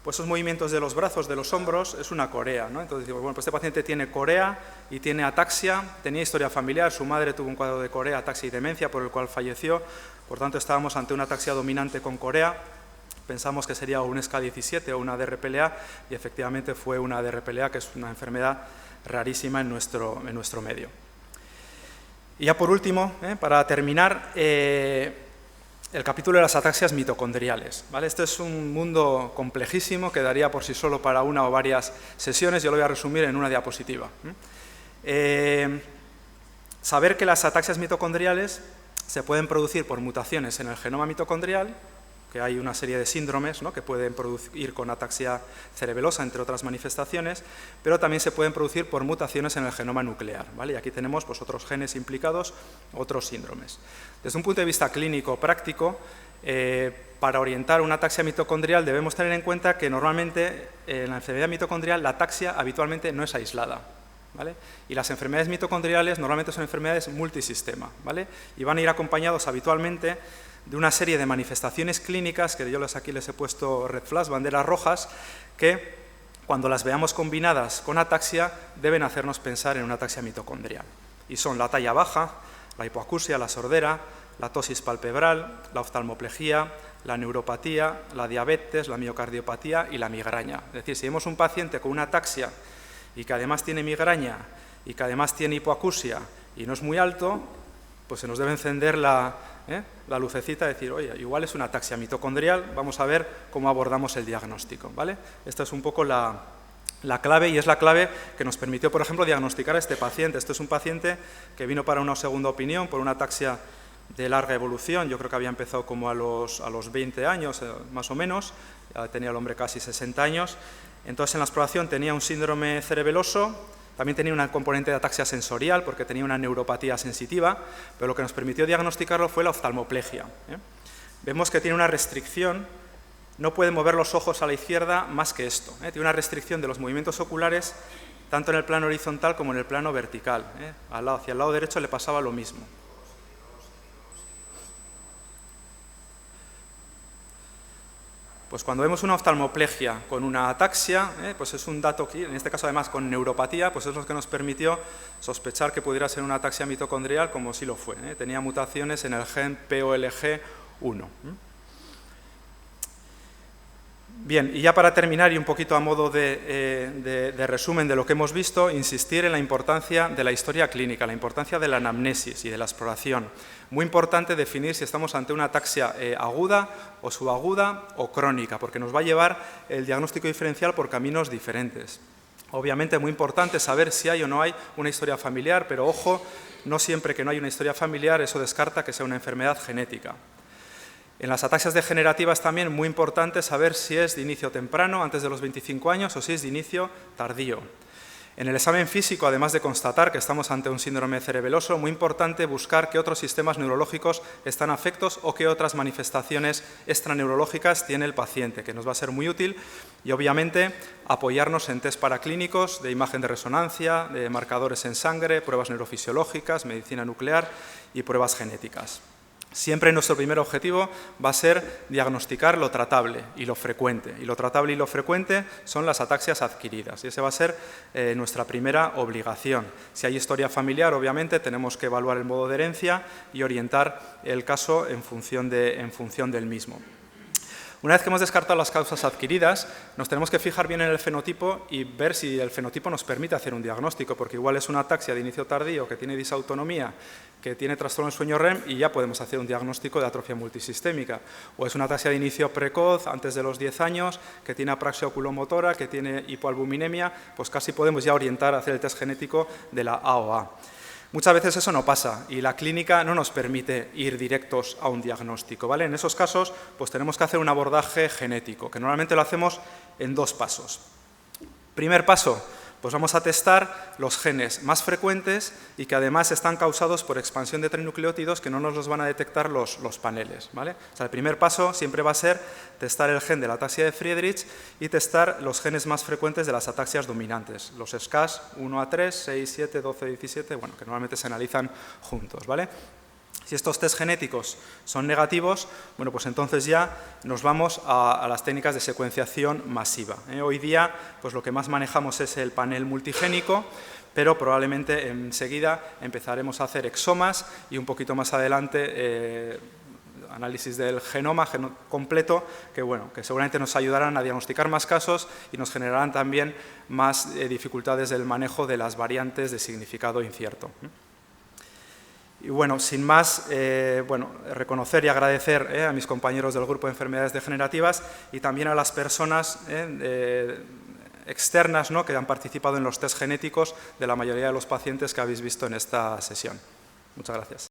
Pues esos movimientos de los brazos, de los hombros, es una corea, ¿no? Entonces decimos, bueno, pues este paciente tiene corea y tiene ataxia, tenía historia familiar, su madre tuvo un cuadro de corea, ataxia y demencia, por el cual falleció, por tanto estábamos ante una ataxia dominante con corea, pensamos que sería un SK17 o una DRPLA, y efectivamente fue una DRPLA, que es una enfermedad rarísima en nuestro medio. Y ya por último, para terminar, el capítulo de las ataxias mitocondriales, ¿vale? Este es un mundo complejísimo que daría por sí solo para una o varias sesiones. Yo lo voy a resumir en una diapositiva. Saber que las ataxias mitocondriales se pueden producir por mutaciones en el genoma mitocondrial, que hay una serie de síndromes, ¿no?, que pueden producir con ataxia cerebelosa, entre otras manifestaciones, pero también se pueden producir por mutaciones en el genoma nuclear, ¿vale? Y aquí tenemos pues, otros genes implicados, otros síndromes. Desde un punto de vista clínico práctico, para orientar una ataxia mitocondrial debemos tener en cuenta que normalmente en la enfermedad mitocondrial la ataxia habitualmente no es aislada, ¿vale? Y las enfermedades mitocondriales normalmente son enfermedades multisistema, ¿vale? Y van a ir acompañados habitualmente de una serie de manifestaciones clínicas, que yo aquí les he puesto red flash, banderas rojas, que cuando las veamos combinadas con ataxia deben hacernos pensar en una ataxia mitocondrial. Y son la talla baja, la hipoacusia, la sordera, la tosis palpebral, la oftalmoplejía, la neuropatía, la diabetes, la miocardiopatía y la migraña. Es decir, si vemos un paciente con una ataxia y que además tiene migraña y que además tiene hipoacusia y no es muy alto, pues se nos debe encender la lucecita de decir, oye, igual es una ataxia mitocondrial, vamos a ver cómo abordamos el diagnóstico, ¿vale? Esta es un poco la clave, y es la clave que nos permitió, por ejemplo, diagnosticar a este paciente. Este es un paciente que vino para una segunda opinión por una ataxia de larga evolución. Yo creo que había empezado como a los 20 años, más o menos, ya tenía el hombre casi 60 años. Entonces, en la exploración tenía un síndrome cerebeloso, también tenía una componente de ataxia sensorial porque tenía una neuropatía sensitiva, pero lo que nos permitió diagnosticarlo fue la oftalmoplejia. Vemos que tiene una restricción, no puede mover los ojos a la izquierda más que esto. Tiene una restricción de los movimientos oculares tanto en el plano horizontal como en el plano vertical. Hacia el lado derecho le pasaba lo mismo. Pues cuando vemos una oftalmoplegia con una ataxia, pues es un dato que, en este caso además con neuropatía, pues es lo que nos permitió sospechar que pudiera ser una ataxia mitocondrial, como sí lo fue. Tenía mutaciones en el gen POLG1. Bien, y ya para terminar, y un poquito a modo de resumen de lo que hemos visto, insistir en la importancia de la historia clínica, la importancia de la anamnesis y de la exploración. Muy importante definir si estamos ante una ataxia aguda o subaguda o crónica, porque nos va a llevar el diagnóstico diferencial por caminos diferentes. Obviamente, muy importante saber si hay o no hay una historia familiar, pero ojo, no siempre que no hay una historia familiar eso descarta que sea una enfermedad genética. En las ataxias degenerativas también muy importante saber si es de inicio temprano, antes de los 25 años, o si es de inicio tardío. En el examen físico, además de constatar que estamos ante un síndrome cerebeloso, muy importante buscar qué otros sistemas neurológicos están afectos o qué otras manifestaciones extraneurológicas tiene el paciente, que nos va a ser muy útil, y obviamente apoyarnos en test paraclínicos de imagen de resonancia, de marcadores en sangre, pruebas neurofisiológicas, medicina nuclear y pruebas genéticas. Siempre nuestro primer objetivo va a ser diagnosticar lo tratable y lo frecuente. Y lo tratable y lo frecuente son las ataxias adquiridas. Y esa va a ser nuestra primera obligación. Si hay historia familiar, obviamente, tenemos que evaluar el modo de herencia y orientar el caso en función del mismo. Una vez que hemos descartado las causas adquiridas, nos tenemos que fijar bien en el fenotipo y ver si el fenotipo nos permite hacer un diagnóstico, porque igual es una ataxia de inicio tardío que tiene disautonomía, que tiene trastorno del sueño REM y ya podemos hacer un diagnóstico de atrofia multisistémica. O es una ataxia de inicio precoz, antes de los 10 años, que tiene apraxia oculomotora, que tiene hipoalbuminemia, pues casi podemos ya orientar a hacer el test genético de la AOA. Muchas veces eso no pasa y la clínica no nos permite ir directos a un diagnóstico, ¿vale? En esos casos, pues tenemos que hacer un abordaje genético, que normalmente lo hacemos en 2 pasos. Primer paso, pues vamos a testar los genes más frecuentes y que además están causados por expansión de trinucleótidos que no nos los van a detectar los paneles, ¿vale? O sea, el primer paso siempre va a ser testar el gen de la ataxia de Friedreich y testar los genes más frecuentes de las ataxias dominantes, los SCAS 1 a 3, 6, 7, 12, 17, bueno, que normalmente se analizan juntos, ¿vale? Si estos test genéticos son negativos, bueno, pues entonces ya nos vamos a las técnicas de secuenciación masiva. Hoy día, pues lo que más manejamos es el panel multigénico, pero probablemente enseguida empezaremos a hacer exomas y un poquito más adelante análisis del genoma completo, que, bueno, que seguramente nos ayudarán a diagnosticar más casos y nos generarán también más dificultades del manejo de las variantes de significado incierto. Y bueno, sin más, reconocer y agradecer a mis compañeros del grupo de enfermedades degenerativas y también a las personas externas, ¿no?, que han participado en los test genéticos de la mayoría de los pacientes que habéis visto en esta sesión. Muchas gracias.